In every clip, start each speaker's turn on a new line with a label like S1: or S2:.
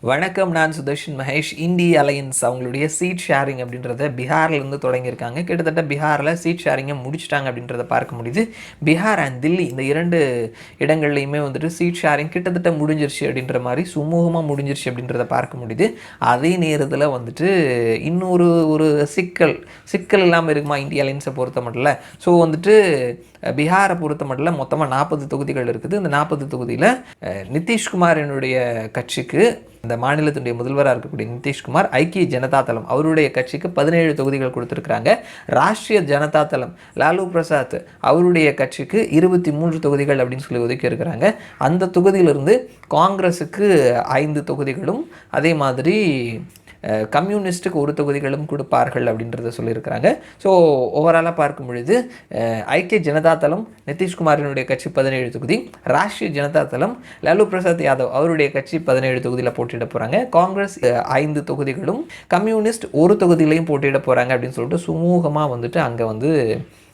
S1: வணக்கம். நான் சுதர்ஷன் மகேஷ். இந்திய அலையன்ஸ் அவங்களுடைய சீட் ஷேரிங் அப்படின்றத பீகார்லேருந்து தொடங்கியிருக்காங்க. கிட்டத்தட்ட பீகாரில் சீட் ஷேரிங்கை முடிச்சிட்டாங்க அப்படின்றத பார்க்க முடியுது. பீகார் அண்ட் தில்லி இந்த 2 இடங்கள்லையுமே வந்துட்டு சீட் ஷேரிங் கிட்டத்தட்ட முடிஞ்சிருச்சு அப்படின்ற மாதிரி சுமூகமாக முடிஞ்சிருச்சு அப்படின்றத பார்க்க முடியுது. அதே நேரத்தில் வந்துட்டு இன்னொரு சிக்கல் இல்லாமல் இருக்குமா இந்திய அலையன்ஸை பொறுத்த மட்டும். ஸோ வந்துட்டு பீகாரை பொறுத்த மட்டும் மொத்தமாக 40 தொகுதிகள் இருக்குது. இந்த 40 தொகுதியில் நிதிஷ்குமாரினுடைய கட்சிக்கு, இந்த மாநிலத்தினுடைய முதல்வராக இருக்கக்கூடிய நிதிஷ்குமார், ஐக்கிய ஜனதா தளம் அவருடைய கட்சிக்கு 17 தொகுதிகள் கொடுத்துருக்குறாங்க. ராஷ்ட்ரிய ஜனதா தளம் லாலு பிரசாத் அவருடைய கட்சிக்கு 23 தொகுதிகள் அப்படின்னு சொல்லி ஒதுக்கி இருக்கிறாங்க. அந்த தொகுதியிலிருந்து காங்கிரஸுக்கு 5 தொகுதிகளும், அதே மாதிரி கம்யூனிஸ்ட்டுக்கு 1 தொகுதிகளும் கொடுப்பார்கள் அப்படின்றத சொல்லியிருக்கிறாங்க. ஸோ ஓவராலாக பார்க்கும் பொழுது ஐக்கிய ஜனதா தளம் நிதிஷ்குமாரினுடைய கட்சி 17 தொகுதி, ராஷ்ட்ரிய ஜனதா தளம் லாலு பிரசாத் யாதவ் அவருடைய கட்சி 17 தொகுதியில் போட்டியிட போகிறாங்க. காங்கிரஸ் 5 தொகுதிகளும், கம்யூனிஸ்ட் 1 தொகுதியிலையும் போட்டியிட போகிறாங்க அப்படின்னு சொல்லிட்டு சுமூகமாக வந்துட்டு அங்கே வந்து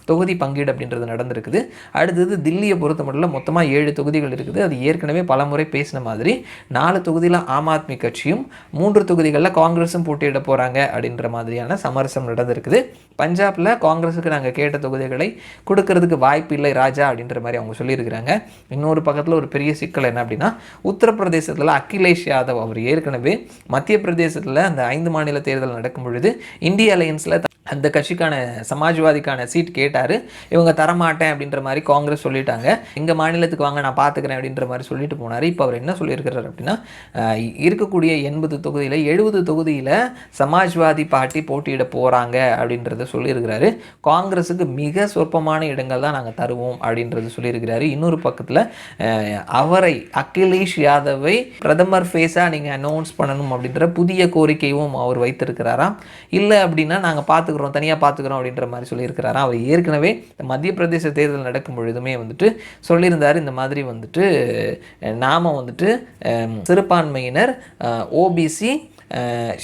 S1: தொகுதி பங்கீடு அப்படின்றது நடந்திருக்குது. அடுத்தது தில்லியை பொறுத்த மட்டும் மொத்தமாக 7 தொகுதிகள் இருக்குது. அது ஏற்கனவே பல முறை பேசின மாதிரி 4 தொகுதியில் ஆம் ஆத்மி கட்சியும் 3 தொகுதிகளில் காங்கிரஸும் போட்டியிட போகிறாங்க அப்படின்ற மாதிரியான சமரசம் நடந்திருக்குது. பஞ்சாபில் காங்கிரஸுக்கு நாங்கள் கேட்ட தொகுதிகளை கொடுக்கறதுக்கு வாய்ப்பு இல்லை ராஜா அப்படின்ற மாதிரி அவங்க சொல்லியிருக்கிறாங்க. இன்னொரு பக்கத்தில் ஒரு பெரிய சிக்கல் என்ன அப்படின்னா, உத்தரப்பிரதேசத்தில் அகிலேஷ் யாதவ் அவர் ஏற்கனவே மத்திய பிரதேசத்தில் அந்த 5 மாநில தேர்தல் நடக்கும் பொழுது இந்திய அலையன்ஸில் அந்த கட்சிக்கான சமாஜ்வாதிக்கான சீட் கேட்டார். இவங்க தரமாட்டேன் அப்படின்ற மாதிரி காங்கிரஸ் சொல்லிட்டாங்க. எங்கள் மாநிலத்துக்கு வாங்க, நான் பார்த்துக்கிறேன் அப்படின்ற மாதிரி சொல்லிட்டு போனார். இப்போ அவர் என்ன சொல்லியிருக்கிறார் அப்படின்னா, இருக்கக்கூடிய 80 தொகுதியில் 70 தொகுதியில் சமாஜ்வாதி பார்ட்டி போட்டியிட போகிறாங்க அப்படின்றத சொல்லியிருக்கிறாரு. காங்கிரஸுக்கு மிக சொற்பமான இடங்கள் தான் நாங்கள் தருவோம் அப்படின்றது சொல்லியிருக்கிறாரு. இன்னொரு பக்கத்தில் அவரை அகிலேஷ் யாதவை பிரதமர் ஃபேஸாக நீங்கள் அனௌன்ஸ் பண்ணணும் அப்படின்ற புதிய கோரிக்கையும் அவர் வைத்திருக்கிறாராம். இல்லை அப்படின்னா நாங்கள் பார்த்துக்கிறோம், தனியாக பார்த்துக்கிறோம் அப்படின்ற மாதிரி சொல்லியிருக்கிறாராம். அவர் ஏற்கனவே மத்திய பிரதேச தேர்தல் நடக்கும் பொழுதுமே வந்துட்டு சொல்லியிருந்தார், இந்த மாதிரி வந்துட்டு நாம் வந்துட்டு சிறுபான்மையினர், OBC,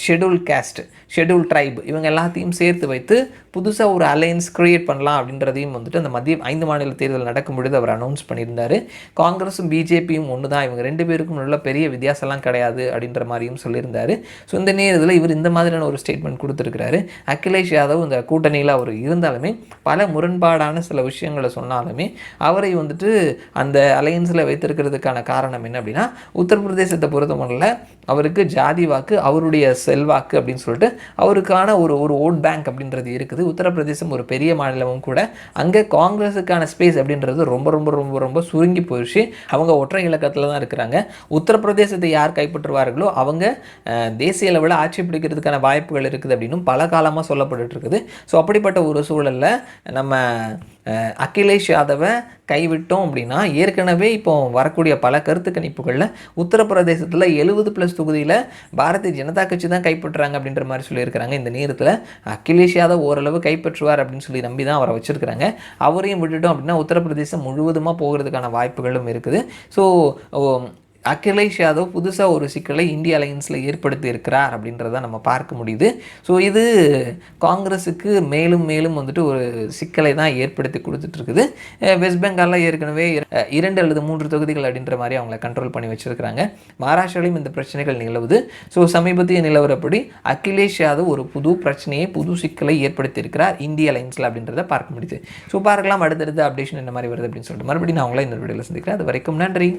S1: schedule caste, schedule tribe இவங்க எல்லாத்தையும் சேர்த்து வைத்து புதுசாக ஒரு அலையன்ஸ் க்ரியேட் பண்ணலாம் அப்படின்றதையும் வந்துட்டு அந்த மத்திய 5 மாநில தேர்தல் நடக்கும் பொழுது அவர் அனௌன்ஸ் பண்ணியிருந்தார். காங்கிரஸும் பிஜேபியும் ஒன்று தான், இவங்க 2 பேருக்கும் உள்ள பெரிய வித்தியாசம்லாம் கிடையாது அப்படின்ற மாதிரியும் சொல்லியிருந்தார். ஸோ இந்த நேரத்தில் இவர் இந்த மாதிரியான ஒரு ஸ்டேட்மெண்ட் கொடுத்துருக்கிறாரு. அகிலேஷ் யாதவ் இந்த கூட்டணியில் அவர் இருந்தாலுமே பல முரண்பாடான சில விஷயங்களை சொன்னாலுமே அவரை வந்துட்டு அந்த அலையன்ஸில் வைத்திருக்கிறதுக்கான காரணம் என்ன அப்படின்னா, உத்தரப்பிரதேசத்தை பொறுத்த மட்டும் அவருக்கு ஜாதி வாக்கு, அவருடைய செல்வாக்கு அப்படின்னு சொல்லிட்டு அவருக்கான ஒரு ஓட் பேங்க் அப்படின்றது இருக்குது. உத்தரப்பிரதேசம் ஒரு பெரிய மாநிலமும் கூட. அங்கே காங்கிரஸுக்கான ஸ்பேஸ் அப்படின்றது ரொம்ப ரொம்ப ரொம்ப ரொம்ப சுருங்கி போயிடுச்சு. அவங்க ஒற்றை இலக்கத்தில் தான் இருக்கிறாங்க. உத்தரப்பிரதேசத்தை யார் கைப்பற்றுவார்களோ அவங்க தேசிய அளவில் ஆட்சி பிடிக்கிறதுக்கான வாய்ப்புகள் இருக்குது அப்படின்னு பல காலமாக சொல்லப்பட்டு இருக்குது. ஸோ அப்படிப்பட்ட ஒரு சூழலில் நம்ம அகிலேஷ் யாதவை கைவிட்டோம் அப்படின்னா, ஏற்கனவே இப்போ வரக்கூடிய பல கருத்து கணிப்புகளில் உத்தரப்பிரதேசத்தில் 70+ தொகுதியில் பாரதிய ஜனதா கட்சி தான் கைப்பற்றுறாங்க அப்படின்ற மாதிரி சொல்லியிருக்கிறாங்க. இந்த நேரத்தில் அகிலேஷ் யாதவ் ஓரளவு கைப்பற்றுவார் அப்படின்னு சொல்லி நம்பி தான் அவரை வச்சுருக்கிறாங்க. அவரையும் விட்டுட்டோம் அப்படின்னா உத்தரப்பிரதேசம் முழுவதுமாக போகிறதுக்கான வாய்ப்புகளும் இருக்குது. ஸோ அகிலேஷ் யாதவ் புதுசாக ஒரு சிக்கலை இந்திய அலையன்ஸில் ஏற்படுத்தி இருக்கிறார் அப்படின்றத நம்ம பார்க்க முடியுது. ஸோ இது காங்கிரஸுக்கு மேலும் மேலும் வந்துட்டு ஒரு சிக்கலை தான் ஏற்படுத்தி கொடுத்துட்ருக்குது. வெஸ்ட் பெங்காலில் ஏற்கனவே 2 அல்லது 3 தொகுதிகள் அப்படின்ற மாதிரி அவங்கள கண்ட்ரோல் பண்ணி வச்சுருக்கிறாங்க. மகாராஷ்டிராலையும் இந்த பிரச்சனைகள் நிலவுது. ஸோ சமீபத்திய நிலவரப்படி அகிலேஷ் யாதவ் ஒரு புது பிரச்சனையை, புது சிக்கலை ஏற்படுத்தி இருக்கிறார் இந்திய அலையன்ஸில் அப்படின்றத பார்க்க முடியுது. ஸோ பார்க்கலாம் அடுத்தடுத்த அப்டேஷன் என்ன மாதிரி வருது அப்படின்னு சொல்லிட்டு மறுபடியும் நான் அவங்கள இந்த வீடியோவில் சந்திக்கிறேன். அது வரைக்கும் நன்றி.